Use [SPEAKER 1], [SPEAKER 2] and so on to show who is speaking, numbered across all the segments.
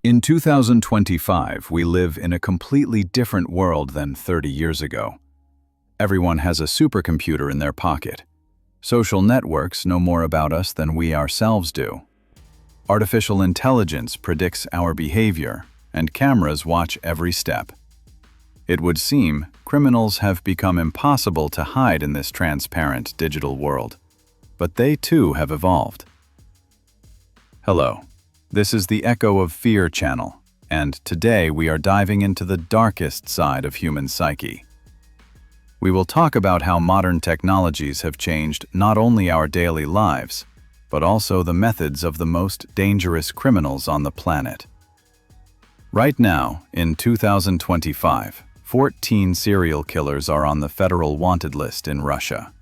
[SPEAKER 1] In 2025, we live in a completely different world than 30 years ago. Everyone has a supercomputer in their pocket. Social networks know more about us than we ourselves do. Artificial intelligence predicts our behavior, and cameras watch every step. It would seem criminals have become impossible to hide in this transparent digital world. But they too have evolved. Hello. This is the Echo of Fear channel, and today we are diving into the darkest side of human psyche. We will talk about how modern technologies have changed not only our daily lives, but also the methods of the most dangerous criminals on the planet. Right now, in 2025, 14 serial killers are on the federal wanted list in Russia.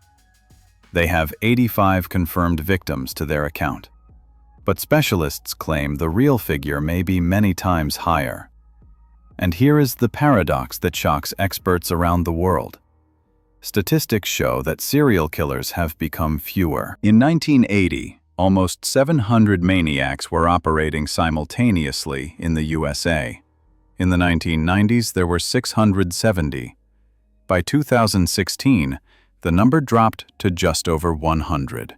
[SPEAKER 1] They have 85 confirmed victims to their account. But specialists claim the real figure may be many times higher. And here is the paradox that shocks experts around the world. Statistics show that serial killers have become fewer. In 1980, almost 700 maniacs were operating simultaneously in the USA. In the 1990s, there were 670. By 2016, the number dropped to just over 100.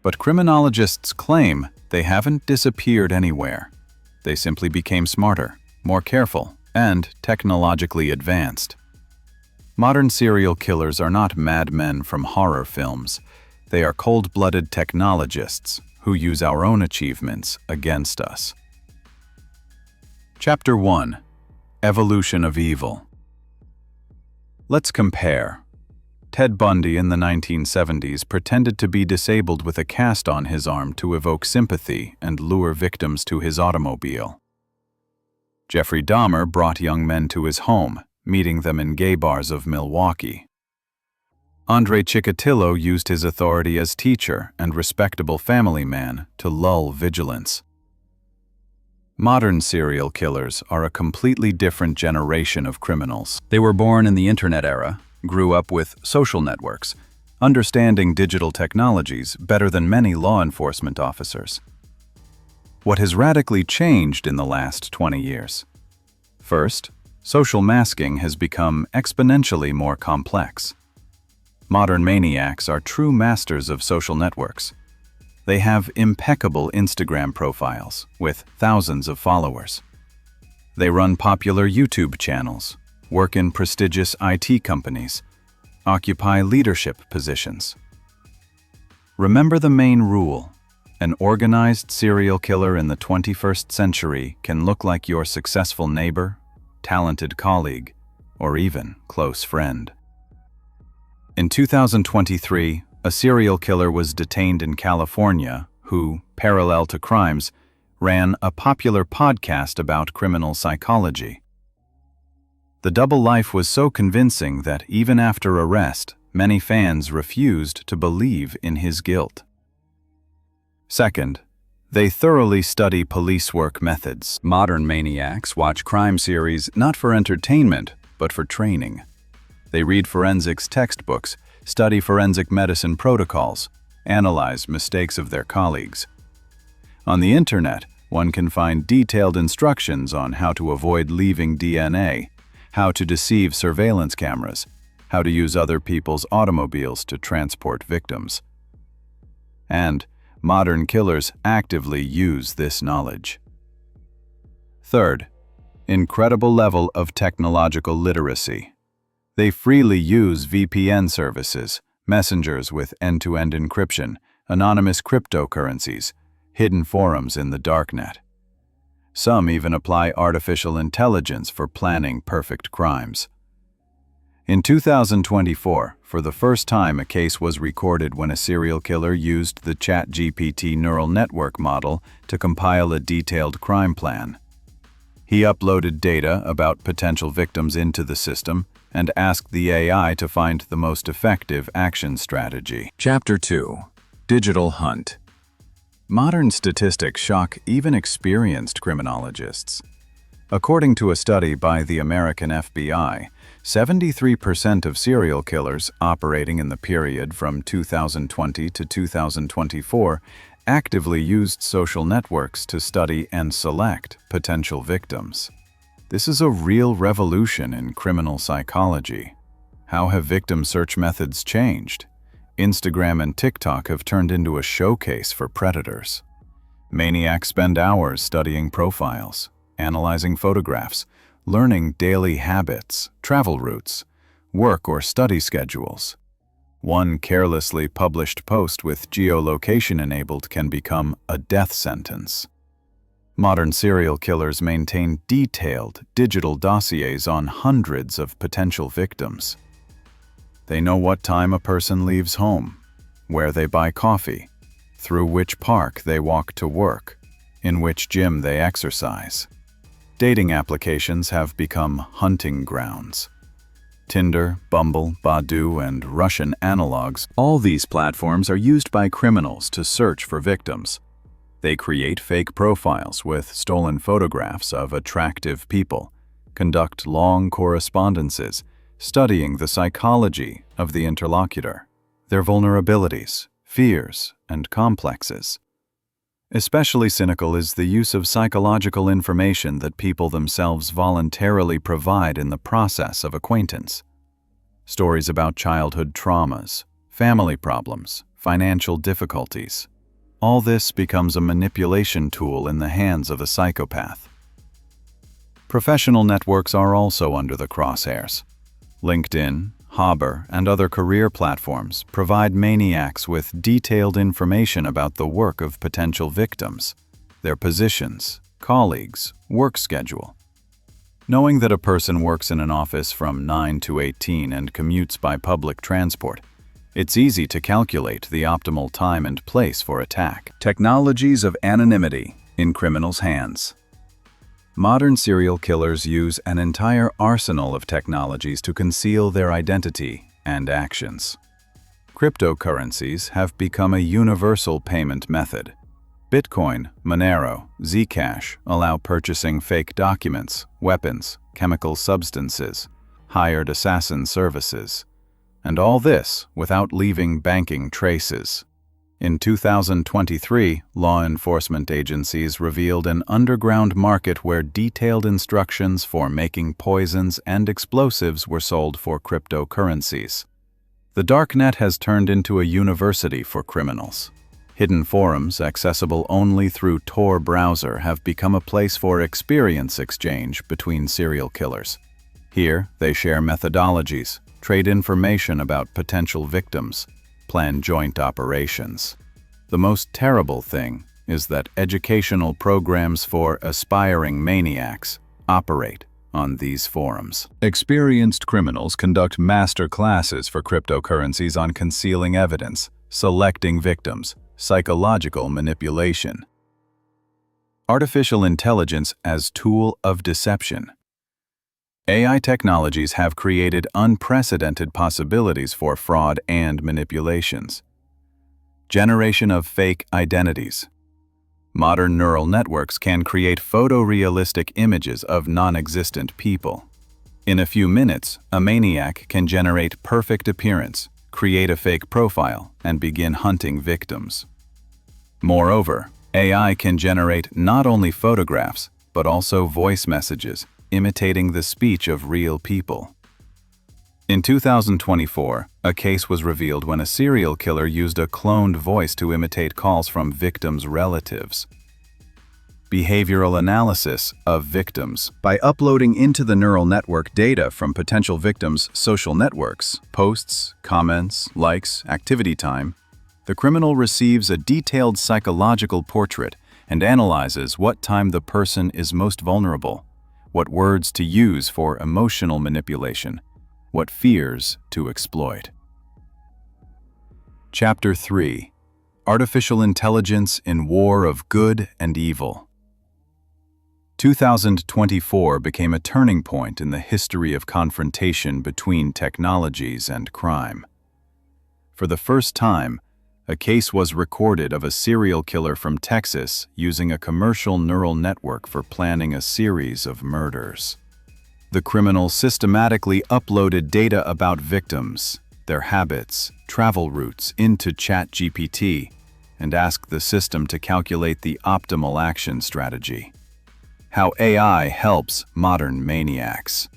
[SPEAKER 1] But criminologists claim they haven't disappeared anywhere. They simply became smarter, more careful, and technologically advanced. Modern serial killers are not madmen from horror films. They are cold-blooded technologists who use our own achievements against us. Chapter 1. Evolution of Evil. Let's compare. Ted Bundy in the 1970s pretended to be disabled with a cast on his arm to evoke sympathy and lure victims to his automobile. Jeffrey Dahmer brought young men to his home, meeting them in gay bars of Milwaukee. Andre Chikatilo used his authority as teacher and respectable family man to lull vigilance. Modern serial killers are a completely different generation of criminals. They were born in the internet era, grew up with social networks, understanding digital technologies better than many law enforcement officers. What has radically changed in the last 20 years? First, social masking has become exponentially more complex. Modern maniacs are true masters of social networks. They have impeccable Instagram profiles with thousands of followers. They run popular YouTube channels, work in prestigious IT companies, occupy leadership positions. Remember the main rule: an organized serial killer in the 21st century can look like your successful neighbor, talented colleague, or even close friend. In 2023, a serial killer was detained in California who, parallel to crimes, ran a popular podcast about criminal psychology. The double life was so convincing that even after arrest, many fans refused to believe in his guilt. Second, they thoroughly study police work methods. Modern maniacs watch crime series not for entertainment, but for training. They read forensics textbooks, study forensic medicine protocols, analyze mistakes of their colleagues. On the internet, one can find detailed instructions on how to avoid leaving DNA, how to deceive surveillance cameras, how to use other people's automobiles to transport victims. And modern killers actively use this knowledge. Third, incredible level of technological literacy. They freely use VPN services, messengers with end-to-end encryption, anonymous cryptocurrencies, hidden forums in the darknet. Some even apply artificial intelligence for planning perfect crimes. In 2024, for the first time, a case was recorded when a serial killer used the ChatGPT neural network model to compile a detailed crime plan. He uploaded data about potential victims into the system and asked the AI to find the most effective action strategy. Chapter 2. Digital Hunt. Modern statistics shock even experienced criminologists. According to a study by the American FBI, 73% of serial killers operating in the period from 2020 to 2024 actively used social networks to study and select potential victims. This is a real revolution in criminal psychology. How have victim search methods changed? Instagram and TikTok have turned into a showcase for predators. Maniacs spend hours studying profiles, analyzing photographs, learning daily habits, travel routes, work or study schedules. One carelessly published post with geolocation enabled can become a death sentence. Modern serial killers maintain detailed digital dossiers on hundreds of potential victims. They know what time a person leaves home, where they buy coffee, through which park they walk to work, in which gym they exercise. Dating applications have become hunting grounds. Tinder, Bumble, Badoo, and Russian analogs, all these platforms are used by criminals to search for victims. They create fake profiles with stolen photographs of attractive people, conduct long correspondences, studying the psychology of the interlocutor, their vulnerabilities, fears, and complexes. Especially cynical is the use of psychological information that people themselves voluntarily provide in the process of acquaintance. Stories about childhood traumas, family problems, financial difficulties. All this becomes a manipulation tool in the hands of a psychopath. Professional networks are also under the crosshairs. LinkedIn, Hopper, and other career platforms provide maniacs with detailed information about the work of potential victims, their positions, colleagues, work schedule. Knowing that a person works in an office from 9 to 18 and commutes by public transport, it's easy to calculate the optimal time and place for attack. Technologies of anonymity in criminals' hands. Modern serial killers use an entire arsenal of technologies to conceal their identity and actions. Cryptocurrencies have become a universal payment method. Bitcoin, Monero, Zcash allow purchasing fake documents, weapons, chemical substances, hired assassin services, and all this without leaving banking traces. In 2023, law enforcement agencies revealed an underground market where detailed instructions for making poisons and explosives were sold for cryptocurrencies. The darknet has turned into a university for criminals. Hidden forums, accessible only through Tor browser, have become a place for experience exchange between serial killers. Here, they share methodologies, trade information about potential victims, plan joint operations. The most terrible thing is that educational programs for aspiring maniacs operate on these forums. Experienced criminals conduct master classes for cryptocurrencies on concealing evidence, selecting victims, psychological manipulation. Artificial intelligence as tool of deception. AI technologies have created unprecedented possibilities for fraud and manipulations. Generation of fake identities. Modern neural networks can create photorealistic images of non-existent people. In a few minutes, a maniac can generate perfect appearance, create a fake profile, and begin hunting victims. Moreover, AI can generate not only photographs, but also voice messages, imitating the speech of real people. In 2024, a case was revealed when a serial killer used a cloned voice to imitate calls from victims' relatives. Behavioral analysis of victims. By uploading into the neural network data from potential victims' social networks, posts, comments, likes, activity time, the criminal receives a detailed psychological portrait and analyzes what time the person is most vulnerable, what words to use for emotional manipulation, what fears to exploit. Chapter 3. Artificial Intelligence in War of Good and Evil. 2024 became a turning point in the history of confrontation between technologies and crime. For the first time, a case was recorded of a serial killer from Texas using a commercial neural network for planning a series of murders. The criminal systematically uploaded data about victims, their habits, travel routes into ChatGPT, and ask the system to calculate the optimal action strategy. How AI helps modern maniacs.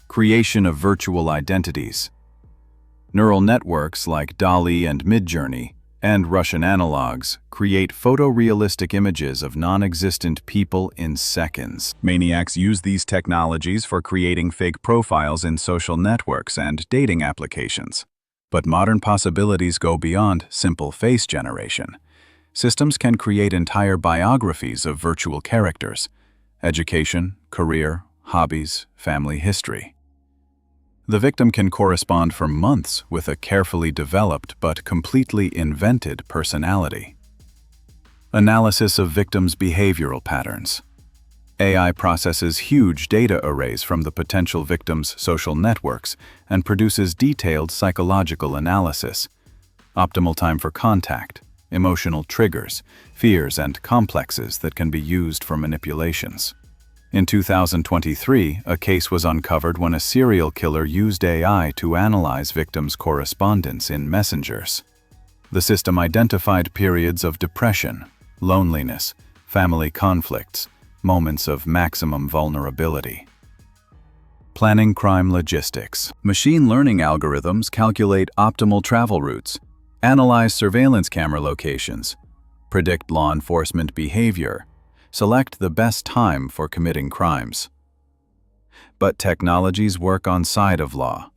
[SPEAKER 1] Creation of virtual identities. Neural networks like DALL-E and Midjourney and Russian analogs create photorealistic images of non-existent people in seconds. Maniacs use these technologies for creating fake profiles in social networks and dating applications. But modern possibilities go beyond simple face generation. Systems can create entire biographies of virtual characters: education, career, hobbies, family history. The victim can correspond for months with a carefully developed but completely invented personality. Analysis of victims' behavioral patterns. AI processes huge data arrays from the potential victim's social networks and produces detailed psychological analysis. Optimal time for contact, emotional triggers, fears, and complexes that can be used for manipulations. In 2023, a case was uncovered when a serial killer used AI to analyze victims' correspondence in messengers. The system identified periods of depression, loneliness, family conflicts, moments of maximum vulnerability. Planning crime logistics. Machine learning algorithms calculate optimal travel routes, analyze surveillance camera locations, predict law enforcement behavior, select the best time for committing crimes. But technologies work on side of law.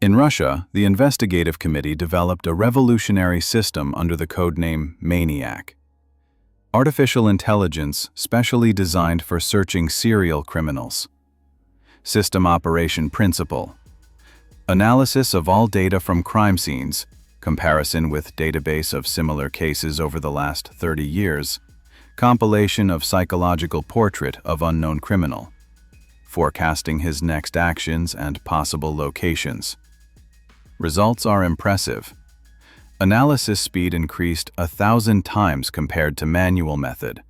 [SPEAKER 1] In Russia, the investigative committee developed a revolutionary system under the codename Maniac. Artificial intelligence specially designed for searching serial criminals. System operation principle. Analysis of all data from crime scenes, comparison with database of similar cases over the last 30 years, compilation of psychological portrait of unknown criminal, forecasting his next actions and possible locations. Results are impressive. Analysis speed increased 1,000 times compared to manual method.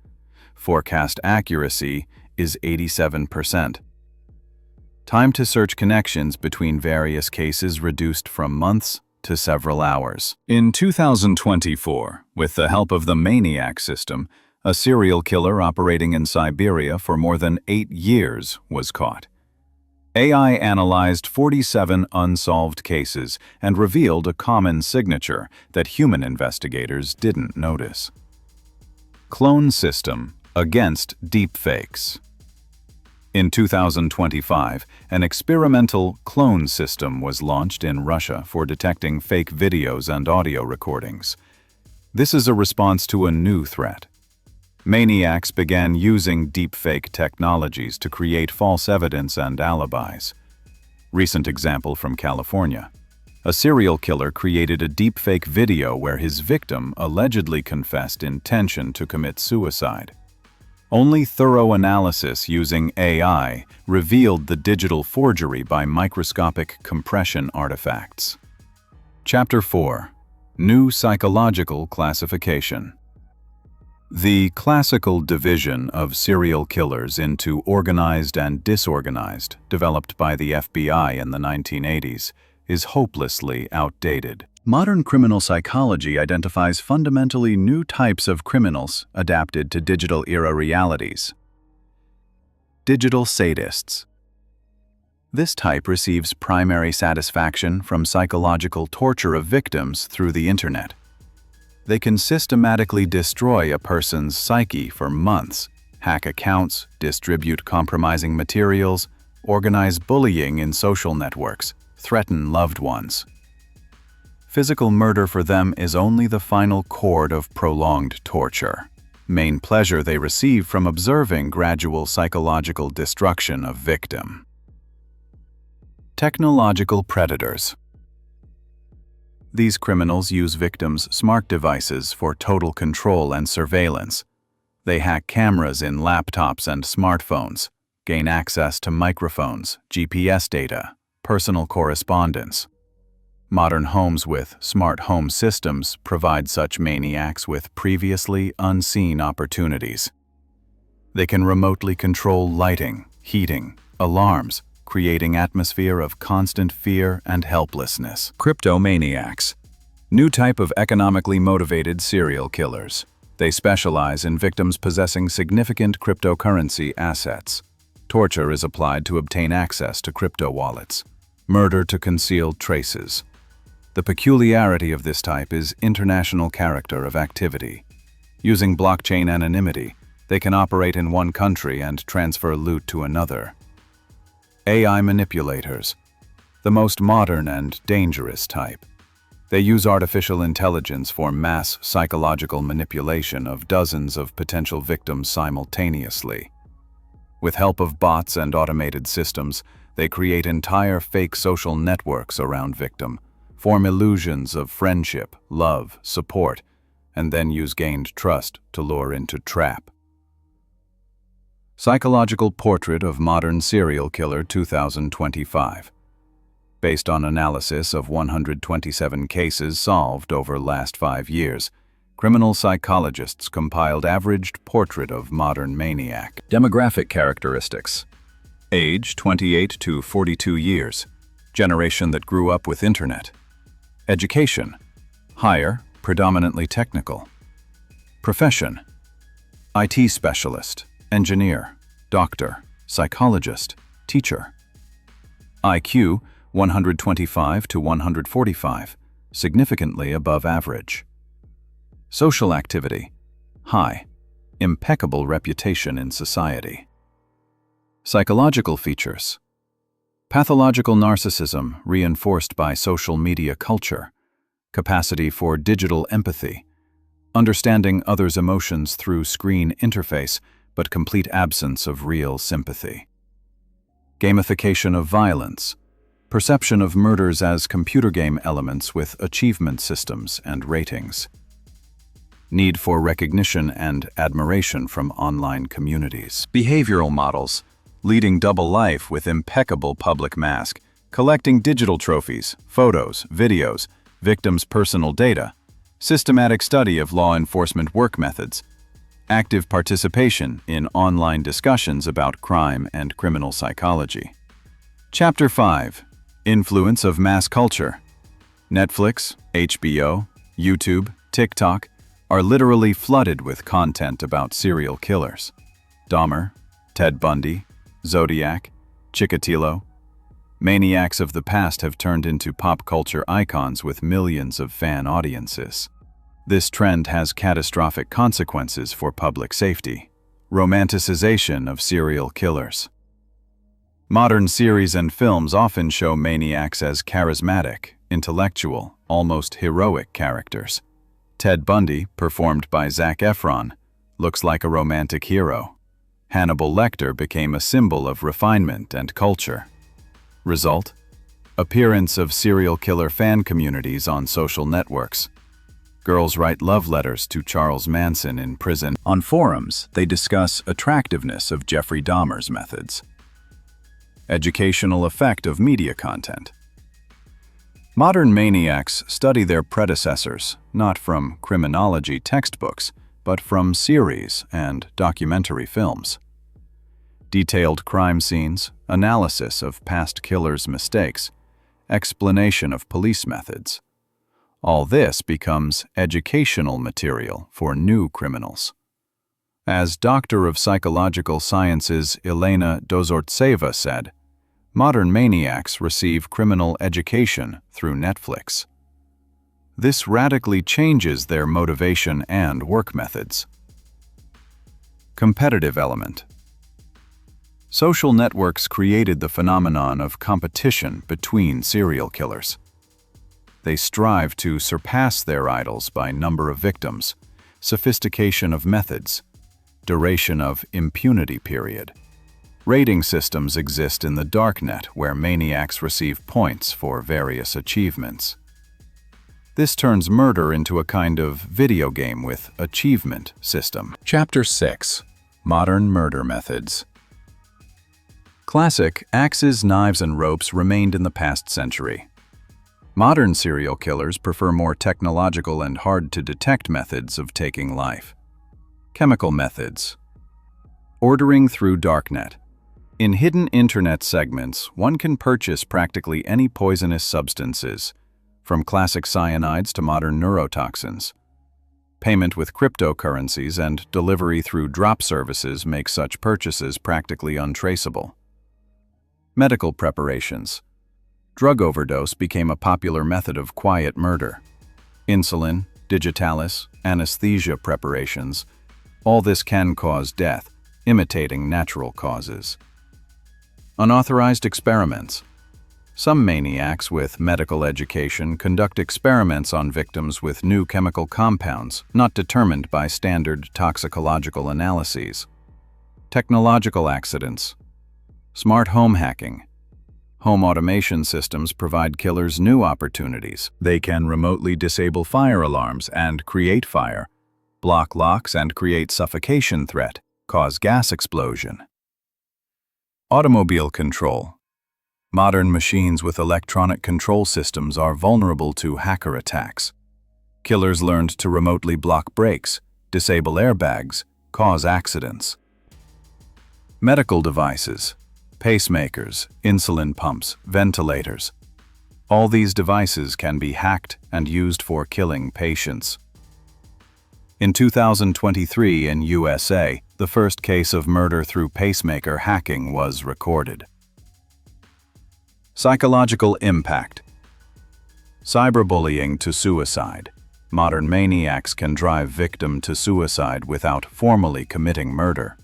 [SPEAKER 1] Forecast accuracy is 87%. Time to search connections between various cases reduced from months to several hours. In 2024, with the help of the Maniac system, a serial killer operating in Siberia for more than 8 years was caught. AI analyzed 47 unsolved cases and revealed a common signature that human investigators didn't notice. Clone system against deepfakes. In 2025, an experimental clone system was launched in Russia for detecting fake videos and audio recordings. This is a response to a new threat. Maniacs began using deepfake technologies to create false evidence and alibis. Recent example from California. A serial killer created a deepfake video where his victim allegedly confessed intention to commit suicide. Only thorough analysis using AI revealed the digital forgery by microscopic compression artifacts. Chapter 4. New Psychological Classification. The classical division of serial killers into organized and disorganized, developed by the FBI in the 1980s, is hopelessly outdated. Modern criminal psychology identifies fundamentally new types of criminals adapted to digital-era realities. Digital sadists. This type receives primary satisfaction from psychological torture of victims through the internet. They can systematically destroy a person's psyche for months, hack accounts, distribute compromising materials, organize bullying in social networks, threaten loved ones. Physical murder for them is only the final chord of prolonged torture. Main pleasure they receive from observing gradual psychological destruction of victim. Technological predators. These criminals use victims' smart devices for total control and surveillance. They hack cameras in laptops and smartphones, gain access to microphones, GPS data, personal correspondence. Modern homes with smart home systems provide such maniacs with previously unseen opportunities. They can remotely control lighting, heating, alarms, creating atmosphere of constant fear and helplessness. Cryptomaniacs. New type of economically motivated serial killers. They specialize in victims possessing significant cryptocurrency assets. Torture is applied to obtain access to crypto wallets. Murder to conceal traces. The peculiarity of this type is international character of activity. Using blockchain anonymity, they can operate in one country and transfer loot to another. AI manipulators. The most modern and dangerous type. They use artificial intelligence for mass psychological manipulation of dozens of potential victims simultaneously. With help of bots and automated systems, they create entire fake social networks around victim, form illusions of friendship, love, support, and then use gained trust to lure into trap. Psychological Portrait of Modern Serial Killer 2025. Based on analysis of 127 cases solved over last 5 years, criminal psychologists compiled averaged portrait of modern maniac. Demographic characteristics. Age 28 to 42 years. Generation that grew up with internet. Education. Higher, predominantly technical. Profession. IT specialist, engineer, doctor, psychologist, teacher. IQ 125 to 145, significantly above average. Social activity, high, impeccable reputation in society. Psychological features. Pathological narcissism reinforced by social media culture, capacity for digital empathy, understanding others' emotions through screen interface, but complete absence of real sympathy. Gamification of violence. Perception of murders as computer game elements with achievement systems and ratings. Need for recognition and admiration from online communities. Behavioral models. Leading double life with impeccable public mask, collecting digital trophies, photos, videos, victims' personal data, systematic study of law enforcement work methods, active participation in online discussions about crime and criminal psychology. Chapter 5. Influence of mass culture. Netflix, HBO, YouTube, TikTok are literally flooded with content about serial killers. Dahmer, Ted Bundy, Zodiac, Chikatilo. Maniacs of the past have turned into pop culture icons with millions of fan audiences. This trend has catastrophic consequences for public safety. Romanticization of serial killers. Modern series and films often show maniacs as charismatic, intellectual, almost heroic characters. Ted Bundy, performed by Zac Efron, looks like a romantic hero. Hannibal Lecter became a symbol of refinement and culture. Result? Appearance of serial killer fan communities on social networks. Girls write love letters to Charles Manson in prison. On forums, they discuss attractiveness of Jeffrey Dahmer's methods. Educational effect of media content. Modern maniacs study their predecessors, not from criminology textbooks, but from series and documentary films. Detailed crime scenes, analysis of past killers' mistakes, explanation of police methods. All this becomes educational material for new criminals. As Doctor of Psychological Sciences Elena Dozortseva said, modern maniacs receive criminal education through Netflix. This radically changes their motivation and work methods. Competitive element. Social networks created the phenomenon of competition between serial killers. They strive to surpass their idols by number of victims, sophistication of methods, duration of impunity period. Rating systems exist in the darknet where maniacs receive points for various achievements. This turns murder into a kind of video game with achievement system. Chapter 6. Modern Murder Methods. Classic axes, knives, and ropes remained in the past century. Modern serial killers prefer more technological and hard-to-detect methods of taking life. Chemical methods. Ordering through darknet. In hidden internet segments, one can purchase practically any poisonous substances, from classic cyanides to modern neurotoxins. Payment with cryptocurrencies and delivery through drop services make such purchases practically untraceable. Medical preparations. Drug overdose became a popular method of quiet murder. Insulin, digitalis, anesthesia preparations, all this can cause death, imitating natural causes. Unauthorized experiments. Some maniacs with medical education conduct experiments on victims with new chemical compounds not determined by standard toxicological analyses. Technological accidents. Smart home hacking. Home automation systems provide killers new opportunities. They can remotely disable fire alarms and create fire, block locks and create suffocation threat, cause gas explosion. Automobile control. Modern machines with electronic control systems are vulnerable to hacker attacks. Killers learned to remotely block brakes, disable airbags, cause accidents. Medical devices. Pacemakers, insulin pumps, ventilators. All these devices can be hacked and used for killing patients. In 2023 in USA, the first case of murder through pacemaker hacking was recorded. Psychological impact. Cyberbullying to suicide. Modern maniacs can drive victim to suicide without formally committing murder.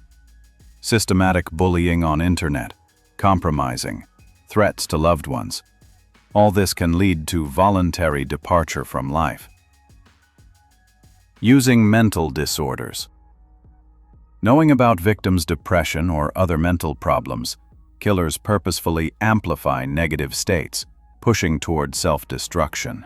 [SPEAKER 1] Systematic bullying on internet, compromising, threats to loved ones. All this can lead to voluntary departure from life. Using mental disorders. Knowing about victims' depression or other mental problems, killers purposefully amplify negative states, pushing toward self-destruction.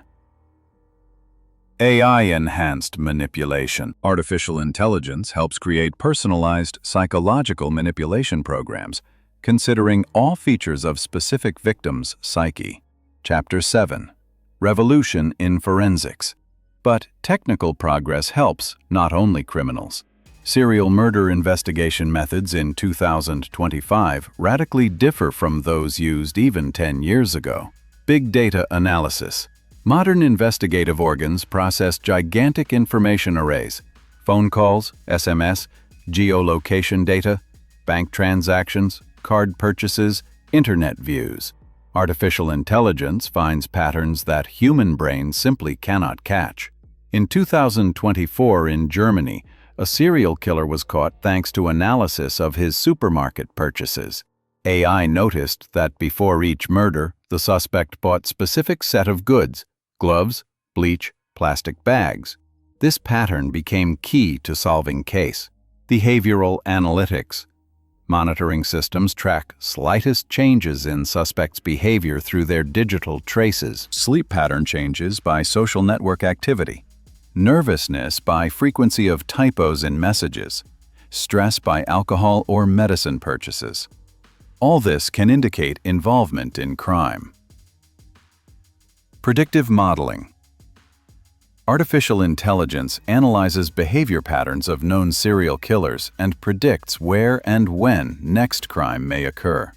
[SPEAKER 1] AI-enhanced manipulation. Artificial intelligence helps create personalized psychological manipulation programs, considering all features of specific victims' psyche. Chapter 7. Revolution in Forensics. But technical progress helps, not only criminals. Serial murder investigation methods in 2025 radically differ from those used even 10 years ago. Big data analysis. Modern investigative organs process gigantic information arrays, phone calls, SMS, geolocation data, bank transactions, card purchases, internet views. Artificial intelligence finds patterns that human brains simply cannot catch. In 2024 in Germany, a serial killer was caught thanks to analysis of his supermarket purchases. AI noticed that before each murder, the suspect bought specific set of goods: gloves, bleach, plastic bags. This pattern became key to solving case. Behavioral analytics. Monitoring systems track slightest changes in suspects' behavior through their digital traces. Sleep pattern changes by social network activity. Nervousness by frequency of typos in messages. Stress by alcohol or medicine purchases. All this can indicate involvement in crime. Predictive modeling. Artificial intelligence analyzes behavior patterns of known serial killers and predicts where and when next crime may occur.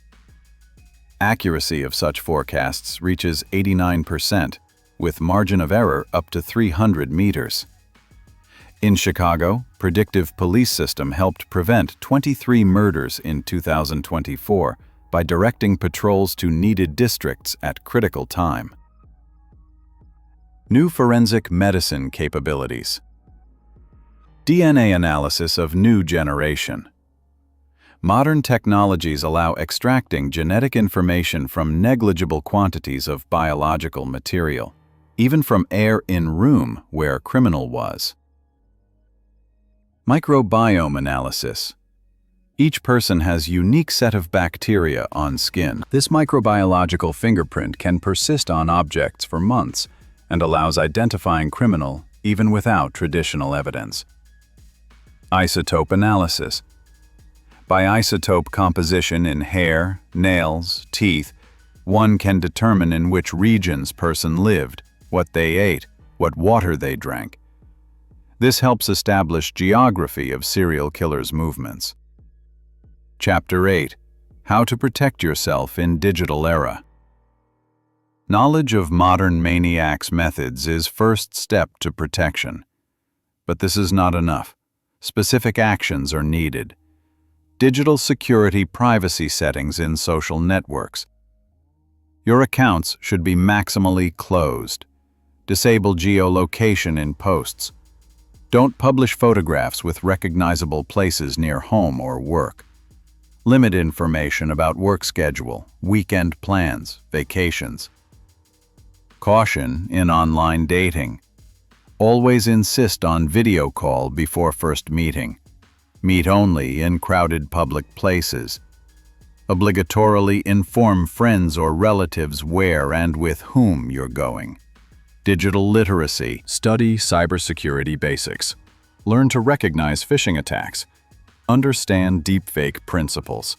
[SPEAKER 1] Accuracy of such forecasts reaches 89%, with margin of error up to 300 meters. In Chicago, predictive police system helped prevent 23 murders in 2024 by directing patrols to needed districts at critical time. New forensic medicine capabilities. DNA analysis of new generation. Modern technologies allow extracting genetic information from negligible quantities of biological material, even from air in room where criminal was. Microbiome analysis. Each person has unique set of bacteria on skin. This microbiological fingerprint can persist on objects for months and allows identifying criminal even without traditional evidence. Isotope analysis. By isotope composition in hair, nails, teeth, one can determine in which regions person lived, what they ate, what water they drank. This helps establish geography of serial killers' movements. Chapter 8. How to protect yourself in digital era. Knowledge of modern maniacs' methods is first step to protection. But this is not enough. Specific actions are needed. Digital security privacy settings in social networks. Your accounts should be maximally closed. Disable geolocation in posts. Don't publish photographs with recognizable places near home or work. Limit information about work schedule, weekend plans, vacations. Caution in online dating. Always insist on video call before first meeting. Meet only in crowded public places. Obligatorily inform friends or relatives where and with whom you're going. Digital literacy. Study cybersecurity basics. Learn to recognize phishing attacks. Understand deepfake principles.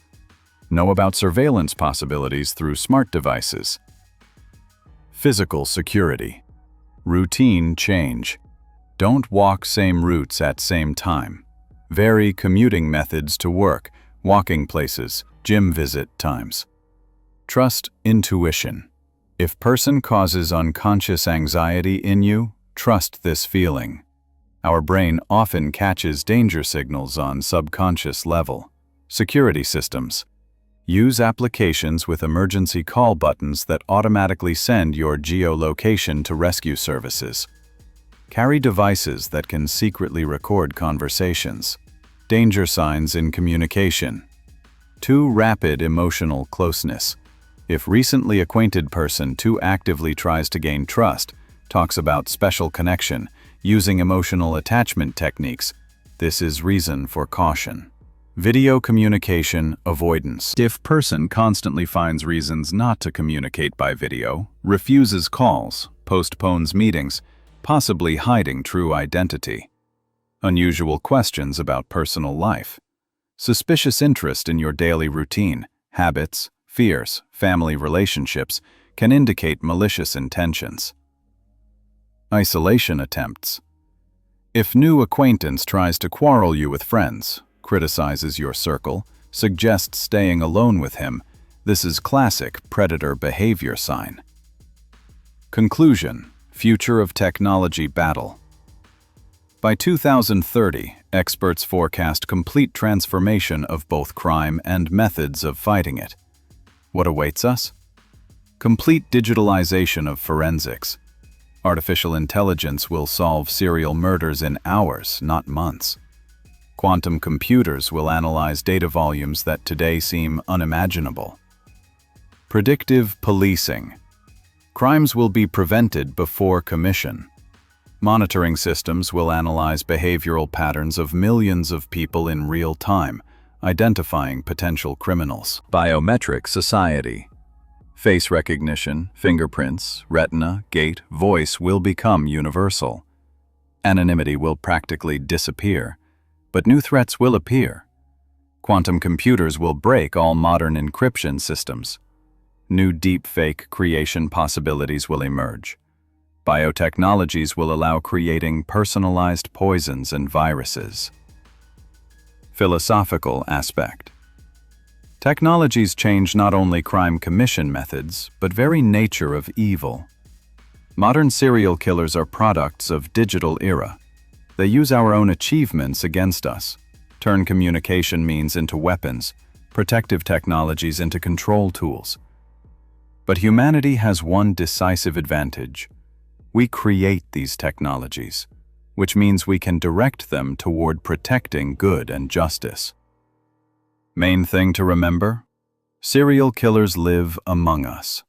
[SPEAKER 1] Know about surveillance possibilities through smart devices. Physical security. Routine change. Don't walk same routes at same time. Vary commuting methods to work, walking places, gym visit times. Trust intuition. If person causes unconscious anxiety in you, trust this feeling. Our brain often catches danger signals on subconscious level. Security systems. Use applications with emergency call buttons that automatically send your geolocation to rescue services. Carry devices that can secretly record conversations. Danger signs in communication. Too rapid emotional closeness. If recently acquainted person too actively tries to gain trust, talks about special connection, using emotional attachment techniques, this is reason for caution. Video communication avoidance. If person constantly finds reasons not to communicate by video, refuses calls, postpones meetings, possibly hiding true identity. Unusual questions about personal life. Suspicious interest in your daily routine, habits, fears, family relationships can indicate malicious intentions. Isolation attempts. If new acquaintance tries to quarrel you with friends, criticizes your circle, suggests staying alone with him, this is classic predator behavior sign. Conclusion: future of technology battle. By 2030, experts forecast complete transformation of both crime and methods of fighting it. What awaits us? Complete digitalization of forensics. Artificial intelligence will solve serial murders in hours, not months. Quantum computers will analyze data volumes that today seem unimaginable. Predictive policing. Crimes will be prevented before commission. Monitoring systems will analyze behavioral patterns of millions of people in real time, identifying potential criminals. Biometric society. Face recognition, fingerprints, retina, gait, voice will become universal. Anonymity will practically disappear, but new threats will appear. Quantum computers will break all modern encryption systems. New deepfake creation possibilities will emerge. Biotechnologies will allow creating personalized poisons and viruses. Philosophical aspect. Technologies change not only crime commission methods, but very nature of evil. Modern serial killers are products of digital era. They use our own achievements against us, turn communication means into weapons, protective technologies into control tools. But humanity has one decisive advantage. We create these technologies, which means we can direct them toward protecting good and justice. Main thing to remember? Serial killers live among us.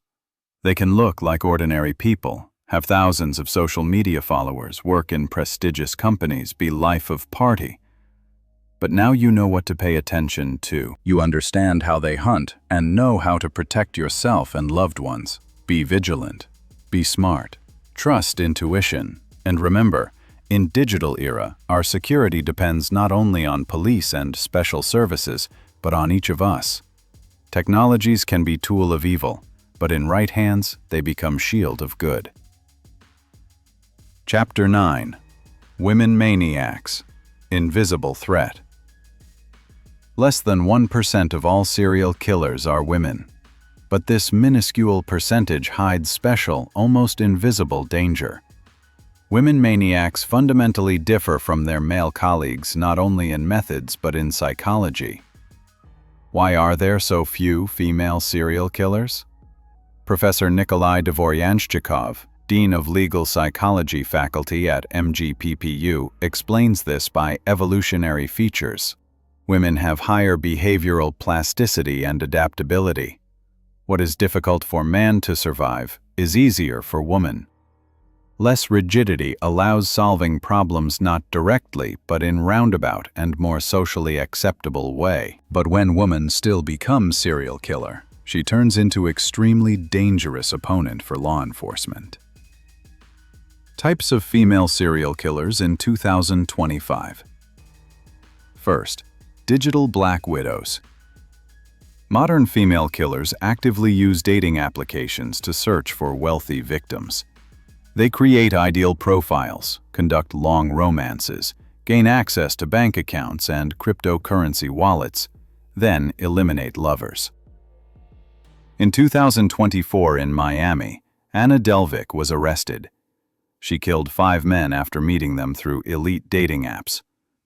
[SPEAKER 1] They can look like ordinary people, have thousands of social media followers, work in prestigious companies, be life of party. But now you know what to pay attention to. You understand how they hunt and know how to protect yourself and loved ones. Be vigilant. Be smart. Trust intuition. And remember, in digital era, our security depends not only on police and special services, but on each of us. Technologies can be tool of evil, but in right hands, they become shield of good. Chapter 9. Women Maniacs. Invisible Threat. Less than 1% of all serial killers are women. but this minuscule percentage hides special, almost invisible danger. Women maniacs fundamentally differ from their male colleagues not only in methods but in psychology. Why are there so few female serial killers? Professor Nikolai Dvoryanchikov, Dean of Legal Psychology faculty at MGPPU, explains this by evolutionary features. Women have higher behavioral plasticity and adaptability. What is difficult for man to survive is easier for woman. Less rigidity allows solving problems not directly but in roundabout and more socially acceptable way. But when woman still becomes serial killer, she turns into extremely dangerous opponent for law enforcement. Types of female serial killers in 2025. First, digital black widows. Modern female killers actively use dating applications to search for wealthy victims. They create ideal profiles, conduct long romances, gain access to bank accounts and cryptocurrency wallets, then eliminate lovers. In 2024 in Miami, Anna Delvik was arrested. She killed 5 men after meeting them through elite dating apps.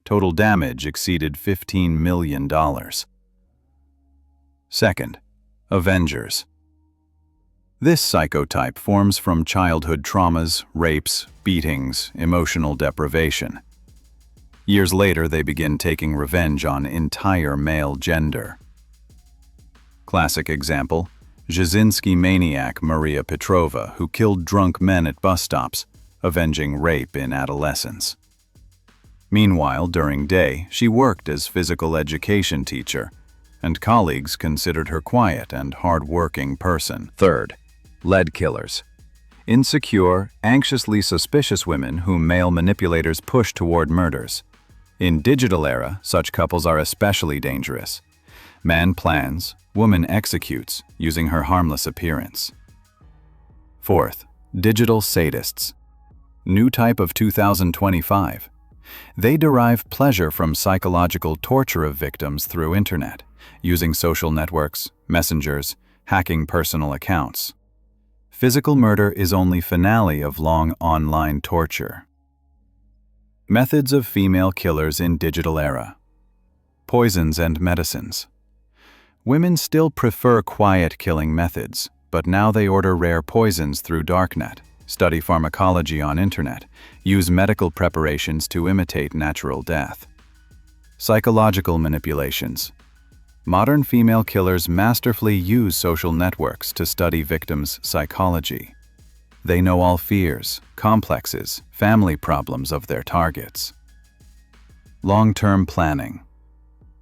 [SPEAKER 1] Total damage exceeded $15 million. Second, avengers. This psychotype forms from childhood traumas, rapes, beatings, emotional deprivation. Years later, they begin taking revenge on entire male gender. Classic example, Jasinski maniac Maria Petrova, who killed drunk men at bus stops, avenging rape in adolescence. Meanwhile, during day, she worked as physical education teacher, and colleagues considered her quiet and hard-working person. Third, lead killers. Insecure, anxiously suspicious women whom male manipulators push toward murders. In digital era, such couples are especially dangerous. Man plans, woman executes, using her harmless appearance. Fourth, digital sadists. New type of 2025. They derive pleasure from psychological torture of victims through internet, using social networks, messengers, hacking personal accounts. Physical murder is only finale of long online torture. Methods of female killers in digital era. Poisons and medicines. Women still prefer quiet killing methods, but now they order rare poisons through darknet, study pharmacology on internet, use medical preparations to imitate natural death. Psychological manipulations. Modern female killers masterfully use social networks to study victims' psychology. They know all fears, complexes, family problems of their targets. Long-term planning.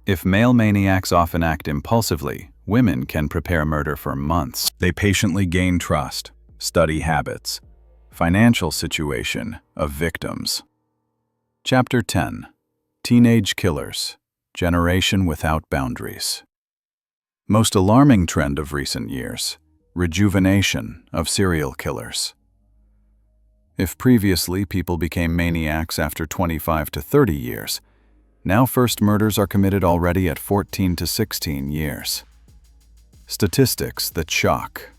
[SPEAKER 1] If male maniacs often act impulsively, women can prepare murder for months. They patiently gain trust, study habits, financial situation of victims. Chapter 10. Teenage Killers. Generation Without Boundaries. Most alarming trend of recent years, rejuvenation of serial killers. If previously people became maniacs after 25 to 30 years, now first murders are committed already at 14 to 16 years. Statistics that shock.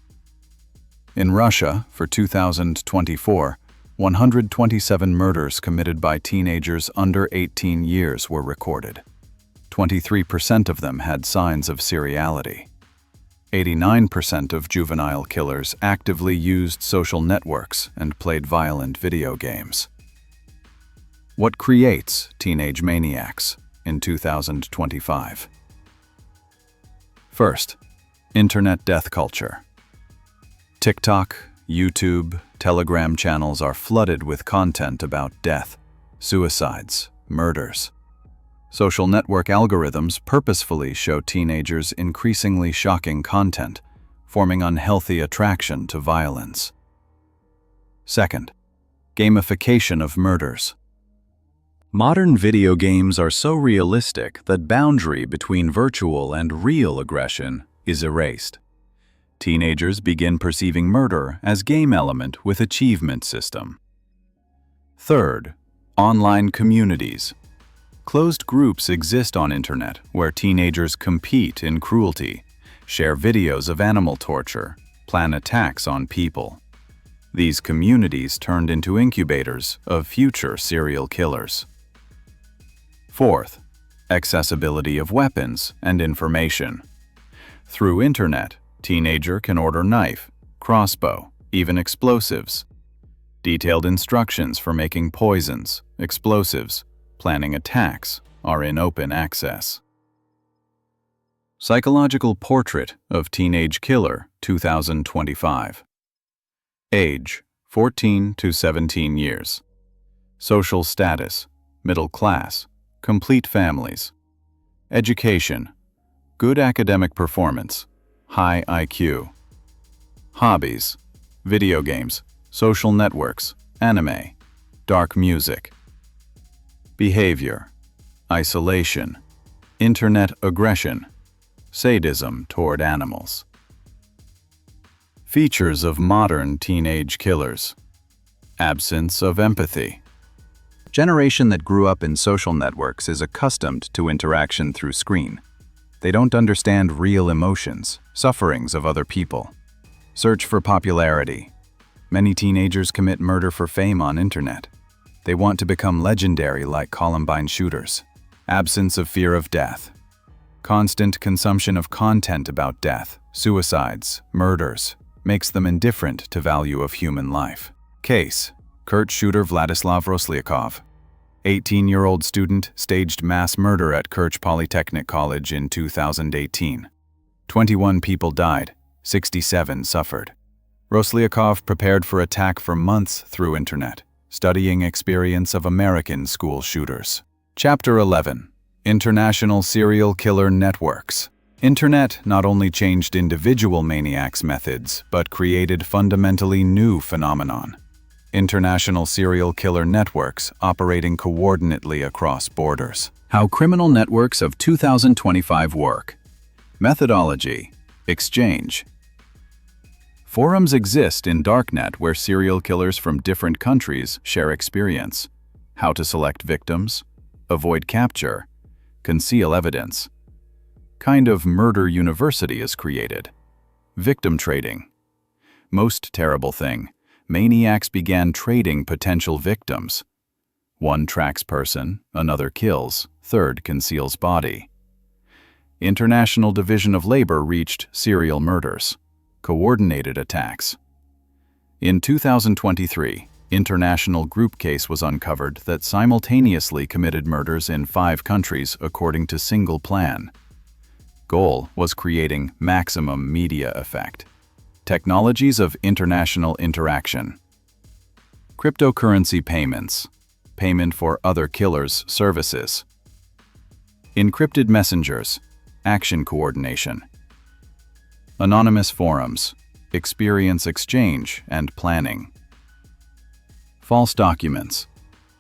[SPEAKER 1] In Russia, for 2024, 127 murders committed by teenagers under 18 years were recorded. 23% of them had signs of seriality. 89% of juvenile killers actively used social networks and played violent video games. What creates teenage maniacs in 2025? First, internet death culture. TikTok, YouTube, Telegram channels are flooded with content about death, suicides, murders. Social network algorithms purposefully show teenagers increasingly shocking content, forming unhealthy attraction to violence. Second, gamification of murders. Modern video games are so realistic that boundary between virtual and real aggression is erased. Teenagers begin perceiving murder as game element with achievement system. Third, online communities. Closed groups exist on internet where teenagers compete in cruelty, share videos of animal torture, plan attacks on people. These communities turned into incubators of future serial killers. Fourth, accessibility of weapons and information. Through internet, teenager can order knife, crossbow, even explosives. Detailed instructions for making poisons, explosives, planning attacks are in open access. Psychological Portrait of Teenage Killer 2025. Age, 14 to 17 years. Social status, middle class, complete families. Education, good academic performance, high IQ. Hobbies, video games, social networks, anime, dark music. Behavior, isolation, internet aggression, sadism toward animals. Features of modern teenage killers. Absence of empathy. Generation that grew up in social networks is accustomed to interaction through screen. They don't understand real emotions, sufferings of other people. Search for popularity. Many teenagers commit murder for fame on internet. They want to become legendary like Columbine shooters. Absence of fear of death. Constant consumption of content about death, suicides, murders, makes them indifferent to value of human life. Case: Kurt shooter Vladislav Roslyakov. 18-year-old student staged mass murder at Kerch Polytechnic College in 2018. 21 people died, 67 suffered. Roslyakov prepared for attack for months through internet, studying experience of American school shooters. Chapter 11. International Serial Killer Networks. Internet not only changed individual maniacs' methods, but created fundamentally new phenomenon. International serial killer networks operating coordinately across borders. How criminal networks of 2025 work. Methodology. Exchange. Forums exist in Darknet where serial killers from different countries share experience. How to select victims, avoid capture, conceal evidence. Kind of murder university is created. Victim trading. Most terrible thing, maniacs began trading potential victims. One tracks person, another kills, third conceals body. International Division of Labor reached serial murders. Coordinated attacks. In 2023, international group case was uncovered that simultaneously committed murders in 5 countries according to single plan. Goal was creating maximum media effect. Technologies of international interaction. Cryptocurrency payments. Payment for other killers' services. Encrypted messengers. Action coordination. Anonymous forums. Experience exchange and planning. False documents.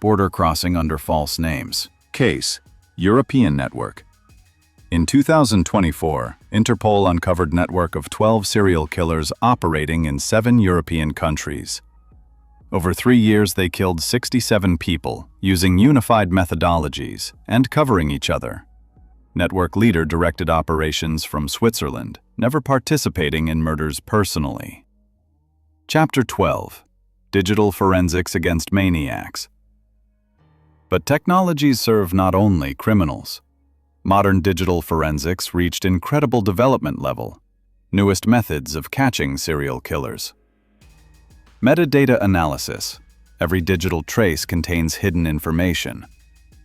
[SPEAKER 1] Border crossing under false names. Case: European network. In 2024, Interpol uncovered network of 12 serial killers operating in 7 European countries. Over 3 years, they killed 67 people using unified methodologies and covering each other. Network leader directed operations from Switzerland, never participating in murders personally. Chapter 12. Digital Forensics Against Maniacs. But technologies serve not only criminals. Modern digital forensics reached incredible development level. Newest methods of catching serial killers. Metadata analysis. Every digital trace contains hidden information.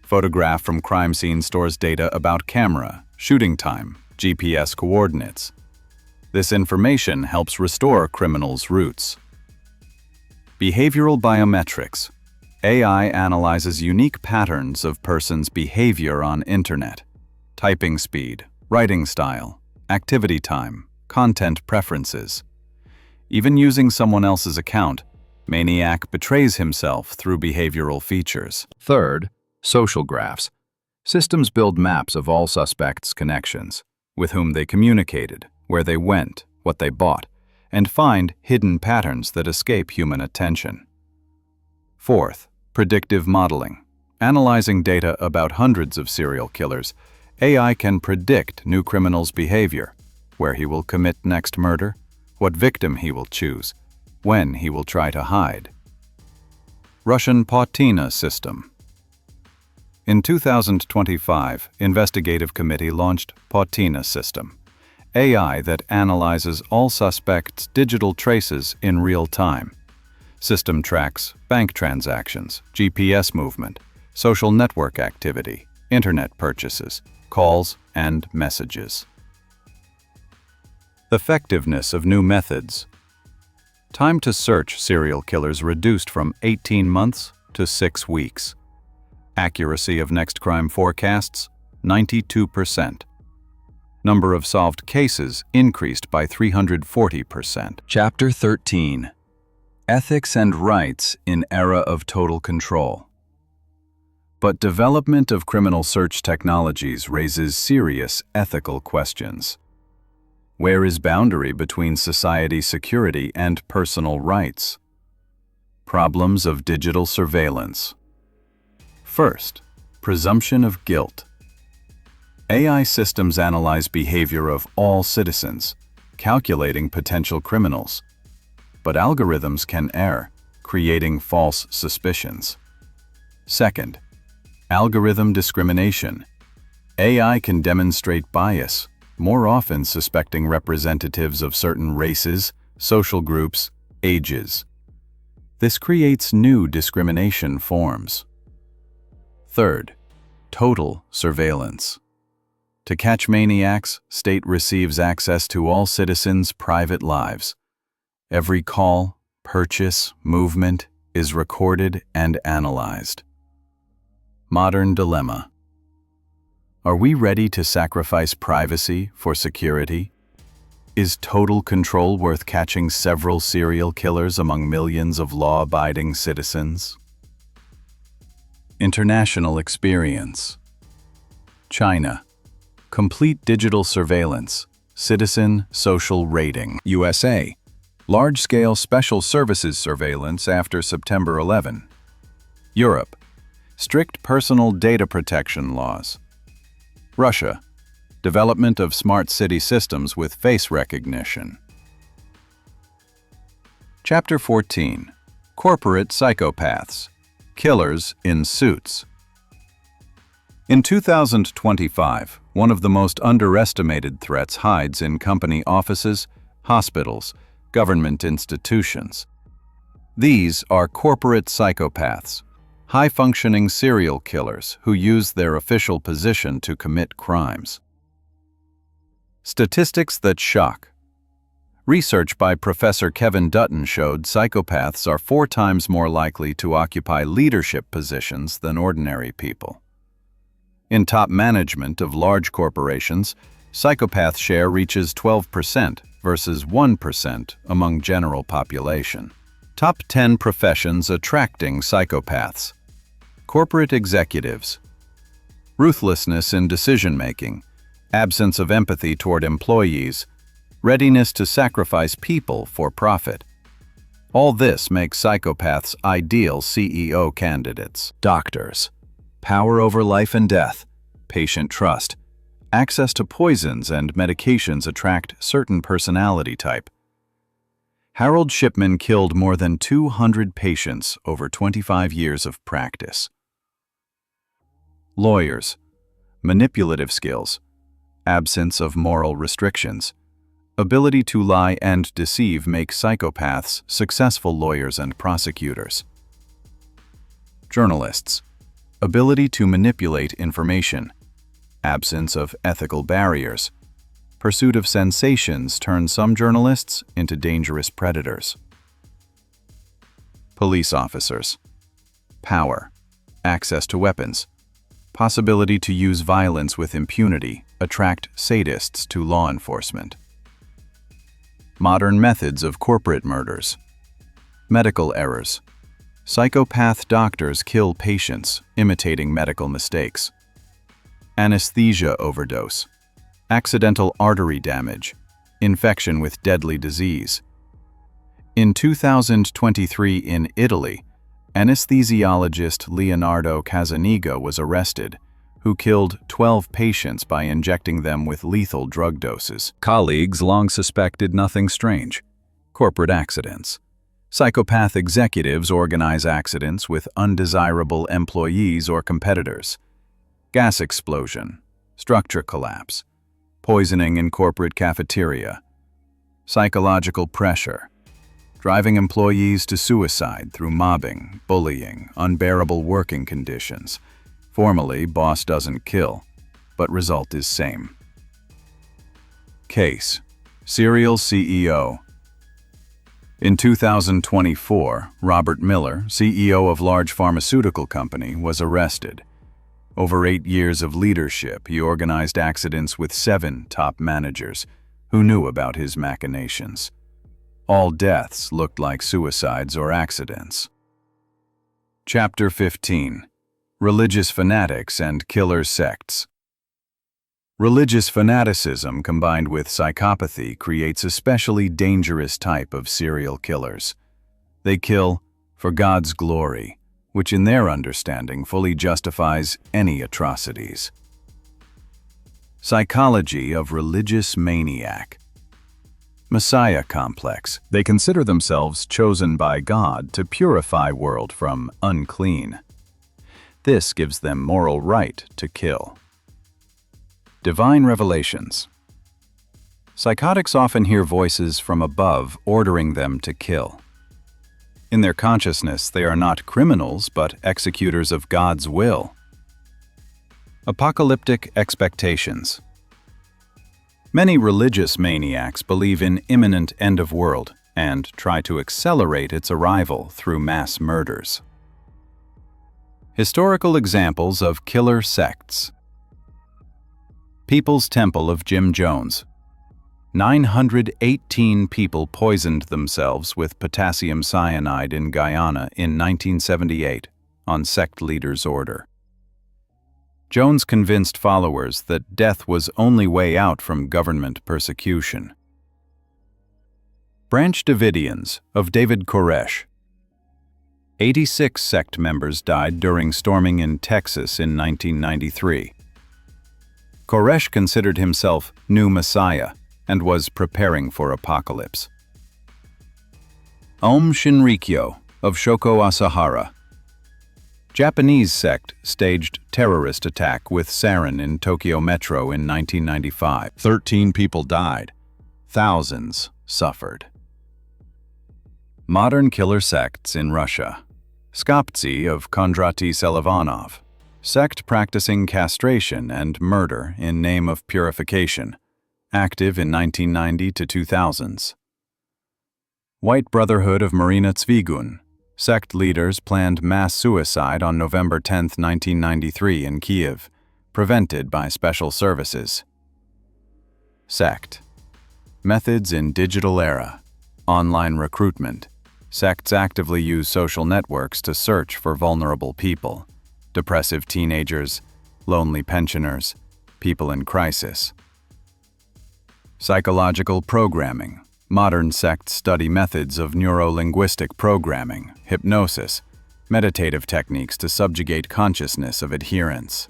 [SPEAKER 1] Photograph from crime scene stores data about camera, shooting time, GPS coordinates. This information helps restore criminals' roots. Behavioral biometrics. AI analyzes unique patterns of person's behavior on internet. Typing speed, writing style, activity time, content preferences. Even using someone else's account, maniac betrays himself through behavioral features. Third, social graphs. Systems build maps of all suspects' connections, with whom they communicated, where they went, what they bought, and find hidden patterns that escape human attention. Fourth, predictive modeling. Analyzing data about hundreds of serial killers, AI can predict new criminals' behavior, where he will commit next murder, what victim he will choose, when he will try to hide. Russian Pautina system. In 2025, Investigative Committee launched Pautina system, AI that analyzes all suspects' digital traces in real time. System tracks bank transactions, GPS movement, social network activity, internet purchases, calls, and messages. Effectiveness of new methods. Time to search serial killers reduced from 18 months to 6 weeks. Accuracy of next crime forecasts, 92%. Number of solved cases increased by 340%. Chapter 13. Ethics and Rights in Era of Total Control. But development of criminal search technologies raises serious ethical questions. Where is boundary between society security and personal rights? Problems of digital surveillance. First, presumption of guilt. AI systems analyze behavior of all citizens, calculating potential criminals. But algorithms can err, creating false suspicions. Second, algorithm discrimination. AI can demonstrate bias, more often suspecting representatives of certain races, social groups, ages. This creates new discrimination forms. Third, total surveillance. To catch maniacs, state receives access to all citizens' private lives. Every call, purchase, movement is recorded and analyzed. Modern dilemma. Are we ready to sacrifice privacy for security? Is total control worth catching several serial killers among millions of law-abiding citizens? International experience. China. Complete digital surveillance. Citizen social rating. USA. Large-scale special services surveillance after September 11. Europe. Strict personal data protection laws. Russia. Development of smart city systems with face recognition. Chapter 14. Corporate psychopaths. Killers in suits. In 2025, one of the most underestimated threats hides in company offices, hospitals, government institutions. These are corporate psychopaths, high-functioning serial killers who use their official position to commit crimes. Statistics that shock. Research by Professor Kevin Dutton showed psychopaths are 4 times more likely to occupy leadership positions than ordinary people. In top management of large corporations, psychopath share reaches 12% versus 1% among general population. Top 10 professions attracting psychopaths. Corporate executives. Ruthlessness in decision-making, absence of empathy toward employees, readiness to sacrifice people for profit. All this makes psychopaths ideal CEO candidates. Doctors. Power over life and death, patient trust, access to poisons and medications attract certain personality type. Harold Shipman killed more than 200 patients over 25 years of practice. Lawyers. Manipulative skills, absence of moral restrictions, ability to lie and deceive make psychopaths successful lawyers and prosecutors. Journalists. Ability to manipulate information, absence of ethical barriers. Pursuit of sensations turns some journalists into dangerous predators. Police officers. Power, access to weapons, possibility to use violence with impunity attract sadists to law enforcement. Modern methods of corporate murders. Medical errors. Psychopath doctors kill patients, imitating medical mistakes. Anesthesia overdose. Accidental artery damage. Infection with deadly disease. In 2023 in Italy, anesthesiologist Leonardo Casaniga was arrested, who killed 12 patients by injecting them with lethal drug doses. Colleagues long suspected nothing strange: corporate accidents. Psychopath executives organize accidents with undesirable employees or competitors. Gas explosion, structure collapse, poisoning in corporate cafeteria. Psychological pressure, driving employees to suicide through mobbing, bullying, unbearable working conditions. Formally, boss doesn't kill, but result is same. Case: serial CEO. In 2024, Robert Miller, CEO of large pharmaceutical company, was arrested. Over 8 years of leadership, he organized accidents with 7 top managers who knew about his machinations. All deaths looked like suicides or accidents. Chapter 15: Religious Fanatics and Killer Sects. Religious fanaticism combined with psychopathy creates a specially dangerous type of serial killers. They kill for God's glory, which in their understanding fully justifies any atrocities. Psychology of religious maniac. Messiah complex. They consider themselves chosen by God to purify world from unclean. This gives them moral right to kill. Divine revelations. Psychotics often hear voices from above ordering them to kill. In their consciousness, they are not criminals, but executors of God's will. Apocalyptic expectations. Many religious maniacs believe in imminent end of world and try to accelerate its arrival through mass murders. Historical examples of killer sects. People's Temple of Jim Jones. 918 people poisoned themselves with potassium cyanide in Guyana in 1978 on sect leader's order. Jones convinced followers that death was only way out from government persecution. Branch Davidians of David Koresh. 86 sect members died during storming in Texas in 1993. Koresh considered himself new Messiah and was preparing for apocalypse. Aum Shinrikyo of Shoko Asahara. Japanese sect staged terrorist attack with sarin in Tokyo Metro in 1995. 13 people died. Thousands suffered. Modern killer sects in Russia. Skoptsi of Kondraty Selivanov. Sect practicing castration and murder in name of purification. Active in 1990 to 2000s. White Brotherhood of Marina Tsvigun. Sect leaders planned mass suicide on November 10, 1993 in Kiev, prevented by special services. Sect. Methods in digital era. Online recruitment. Sects actively use social networks to search for vulnerable people. Depressive teenagers, lonely pensioners, people in crisis. Psychological programming. Modern sects study methods of neuro-linguistic programming, hypnosis, meditative techniques to subjugate consciousness of adherents.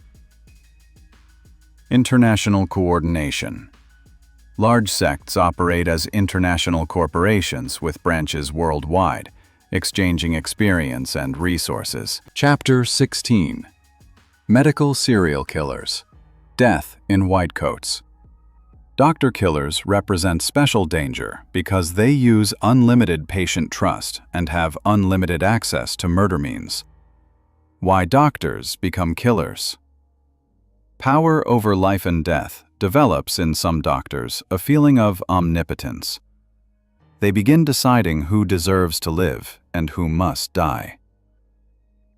[SPEAKER 1] International coordination. Large sects operate as international corporations with branches worldwide, exchanging experience and resources. Chapter 16. Medical serial killers. Death in white coats. Doctor killers represent special danger because they use unlimited patient trust and have unlimited access to murder means. Why doctors become killers. Power over life and death develops in some doctors a feeling of omnipotence. They begin deciding who deserves to live and who must die.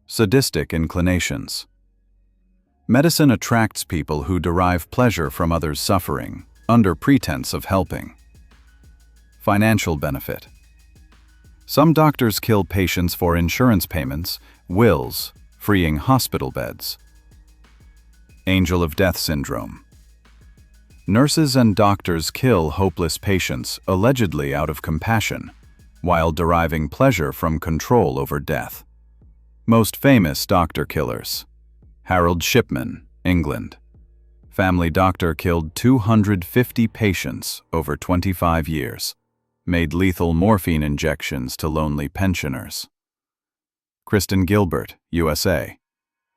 [SPEAKER 1] Sadistic inclinations. Medicine attracts people who derive pleasure from others' suffering, under pretense of helping. Financial benefit. Some doctors kill patients for insurance payments, wills, freeing hospital beds. Angel of death syndrome. Nurses and doctors kill hopeless patients allegedly out of compassion, while deriving pleasure from control over death. Most famous doctor killers. Harold Shipman, England. Family doctor killed 250 patients over 25 years. Made lethal morphine injections to lonely pensioners. Kristen Gilbert, USA.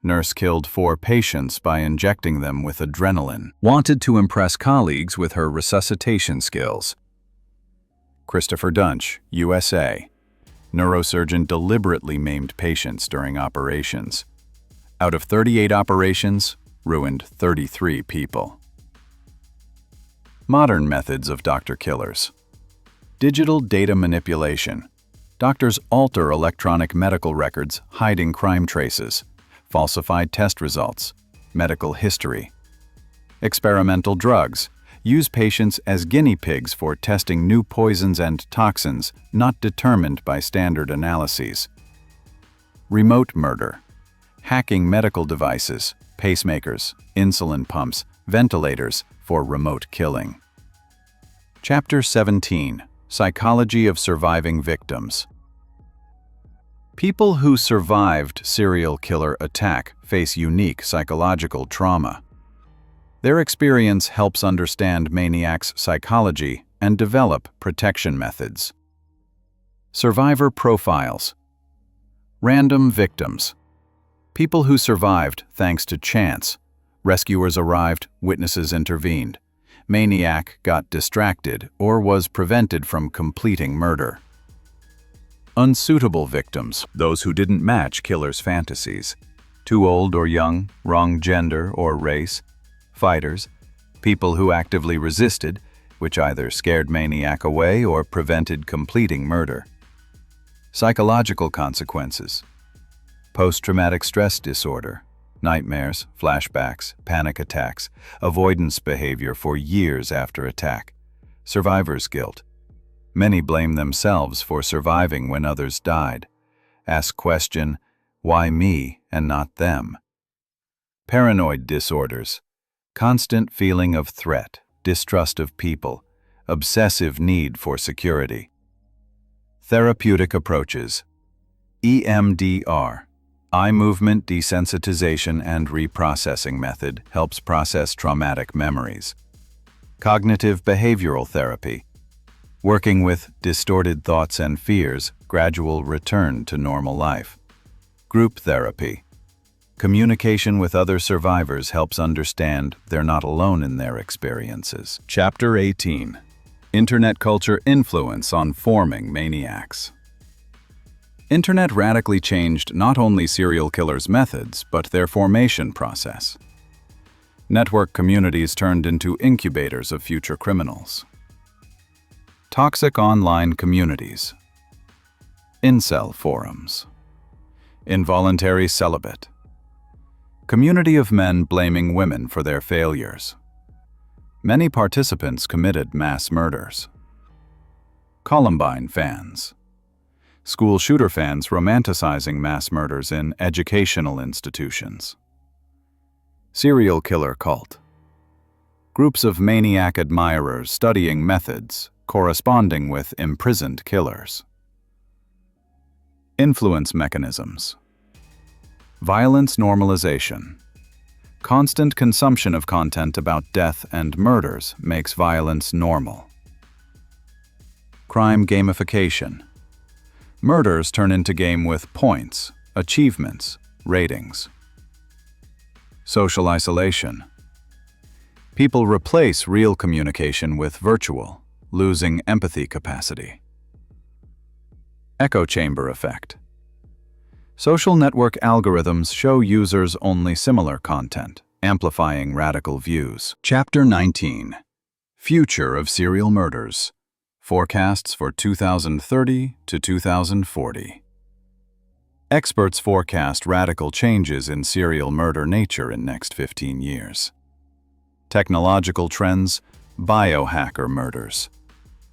[SPEAKER 1] Nurse killed 4 patients by injecting them with adrenaline. Wanted to impress colleagues with her resuscitation skills. Christopher Dunch, USA. Neurosurgeon deliberately maimed patients during operations. Out of 38 operations, ruined 33 people. Modern methods of doctor killers. Digital data manipulation. Doctors alter electronic medical records, hiding crime traces, falsified test results, medical history. Experimental drugs. Use patients as guinea pigs for testing new poisons and toxins not determined by standard analyses. Remote murder. Hacking medical devices, pacemakers, insulin pumps, ventilators for remote killing. Chapter 17. Psychology of surviving victims. People who survived serial killer attack face unique psychological trauma. Their experience helps understand maniacs' psychology and develop protection methods. Survivor profiles. Random victims. People who survived thanks to chance. Rescuers arrived, witnesses intervened. Maniac got distracted or was prevented from completing murder. Unsuitable victims, those who didn't match killer's fantasies. Too old or young, wrong gender or race. Fighters, people who actively resisted, which either scared Maniac away or prevented completing murder. Psychological consequences. Post-traumatic stress disorder. Nightmares, flashbacks, panic attacks, avoidance behavior for years after attack. Survivor's guilt. Many blame themselves for surviving when others died. Ask question, why me and not them? Paranoid disorders. Constant feeling of threat, distrust of people, obsessive need for security. Therapeutic approaches. EMDR. Eye movement desensitization and reprocessing method helps process traumatic memories. Cognitive behavioral therapy. Working with distorted thoughts and fears, gradual return to normal life. Group therapy. Communication with other survivors helps understand they're not alone in their experiences. Chapter 18. Internet culture influence on forming maniacs. Internet radically changed not only serial killers' methods, but their formation process. Network communities turned into incubators of future criminals. Toxic online communities. Incel forums. Involuntary celibate. Community of men blaming women for their failures. Many participants committed mass murders. Columbine fans. School shooter fans romanticizing mass murders in educational institutions. Serial killer cult. Groups of maniac admirers studying methods corresponding with imprisoned killers. Influence mechanisms. Violence normalization. Constant consumption of content about death and murders makes violence normal. Crime gamification. Murders turn into game with points, achievements, ratings. Social isolation. People replace real communication with virtual, losing empathy capacity. Echo chamber effect. Social network algorithms show users only similar content, amplifying radical views. Chapter 19. Future of serial murders. Forecasts for 2030 to 2040. Experts forecast radical changes in serial murder nature in next 15 years. Technological trends, biohacker murders.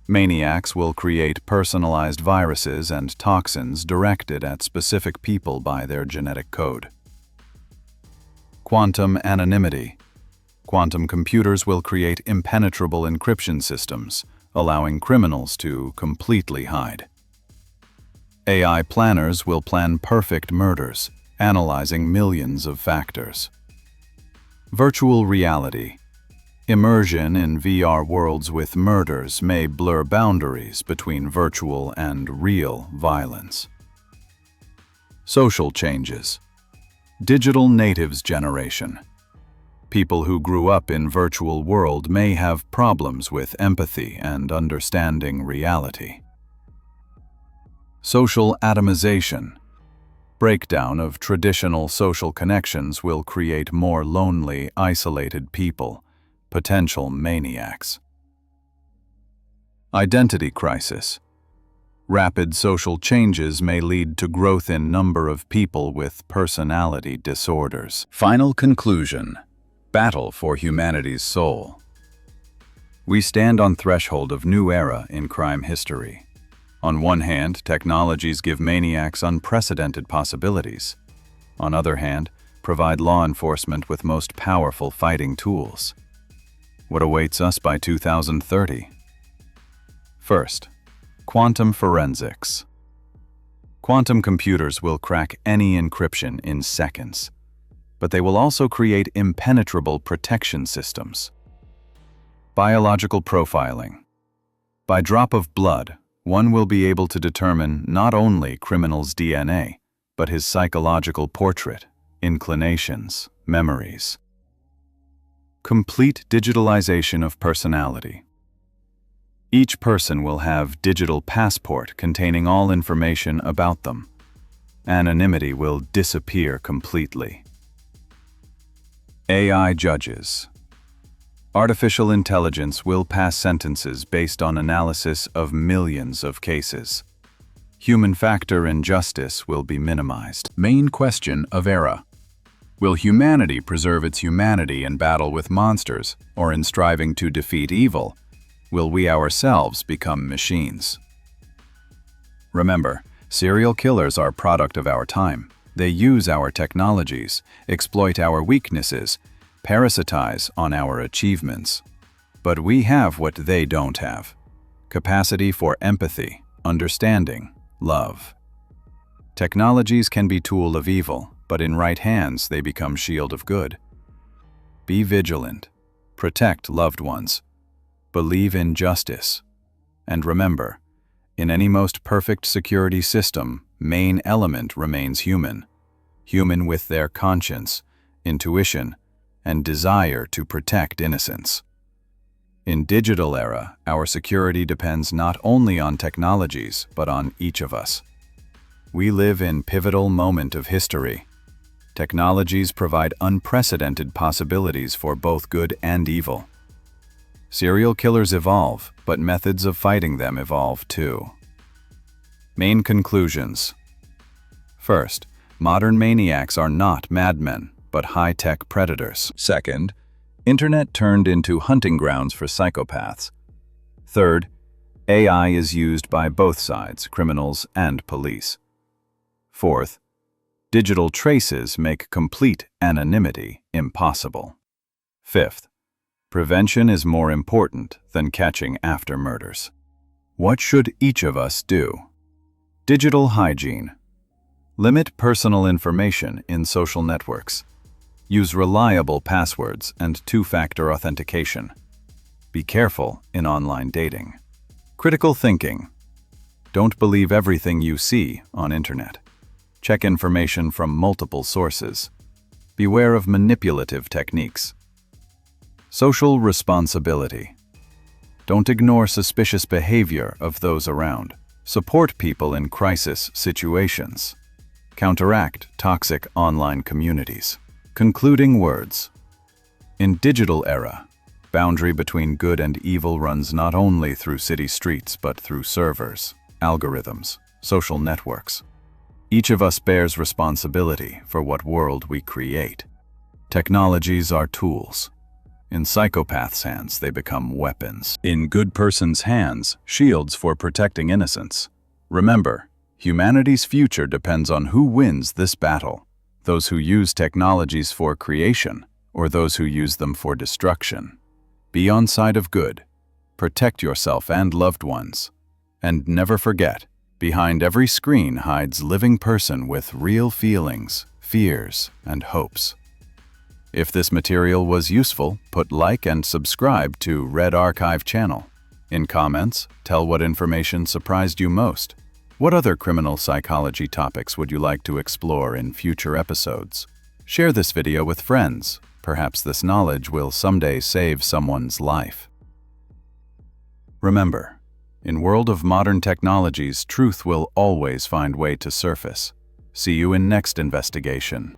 [SPEAKER 1] Maniacs will create personalized viruses and toxins directed at specific people by their genetic code. Quantum anonymity. Quantum computers will create impenetrable encryption systems, allowing criminals to completely hide. AI planners will plan perfect murders, analyzing millions of factors. Virtual reality. Immersion in VR worlds with murders may blur boundaries between virtual and real violence. Social changes. Digital natives generation. People who grew up in virtual world may have problems with empathy and understanding reality. Social atomization. Breakdown of traditional social connections will create more lonely, isolated people, potential maniacs. Identity crisis. Rapid social changes may lead to growth in number of people with personality disorders. Final conclusion. Battle for humanity's soul. We stand on threshold of new era in crime history. On one hand, technologies give maniacs unprecedented possibilities. On other hand, provide law enforcement with most powerful fighting tools. What awaits us by 2030? First, quantum forensics. Quantum computers will crack any encryption in seconds, but they will also create impenetrable protection systems. Biological profiling. By drop of blood, one will be able to determine not only criminal's DNA, but his psychological portrait, inclinations, memories. Complete digitalization of personality. Each person will have digital passport containing all information about them. Anonymity will disappear completely. AI judges. Artificial intelligence will pass sentences based on analysis of millions of cases. Human factor in justice will be minimized. Main question of era. Will humanity preserve its humanity in battle with monsters, or in striving to defeat evil? Will we ourselves become machines? Remember, serial killers are a product of our time. They use our technologies, exploit our weaknesses, parasitize on our achievements. But we have what they don't have: capacity for empathy, understanding, love. Technologies can be tool of evil, but in right hands they become shield of good. Be vigilant, protect loved ones, believe in justice, and remember, in any most perfect security system, main element remains human. Human with their conscience, intuition, and desire to protect innocence. In digital era, our security depends not only on technologies, but on each of us. We live in pivotal moment of history. Technologies provide unprecedented possibilities for both good and evil. Serial killers evolve, but methods of fighting them evolve too. Main conclusions. First, modern maniacs are not madmen, but high-tech predators. Second, internet turned into hunting grounds for psychopaths. Third, AI is used by both sides, criminals and police. Fourth, digital traces make complete anonymity impossible. Fifth, prevention is more important than catching after murders. What should each of us do? Digital hygiene. Limit personal information in social networks. Use reliable passwords and two-factor authentication. Be careful in online dating. Critical thinking. Don't believe everything you see on internet. Check information from multiple sources. Beware of manipulative techniques. Social responsibility. Don't ignore suspicious behavior of those around. Support people in crisis situations. Counteract toxic online communities. Concluding words. In digital era, boundary between good and evil runs not only through city streets but through servers, algorithms, social networks. Each of us bears responsibility for what world we create. Technologies are tools. In psychopaths' hands, they become weapons. In good person's hands, shields for protecting innocence. Remember, humanity's future depends on who wins this battle. Those who use technologies for creation, or those who use them for destruction. Be on side of good. Protect yourself and loved ones. And never forget, behind every screen hides living person with real feelings, fears, and hopes. If this material was useful, put like and subscribe to Red Archive channel. In comments, tell what information surprised you most. What other criminal psychology topics would you like to explore in future episodes? Share this video with friends. Perhaps this knowledge will someday save someone's life. Remember, in world of modern technologies, truth will always find way to surface. See you in next investigation.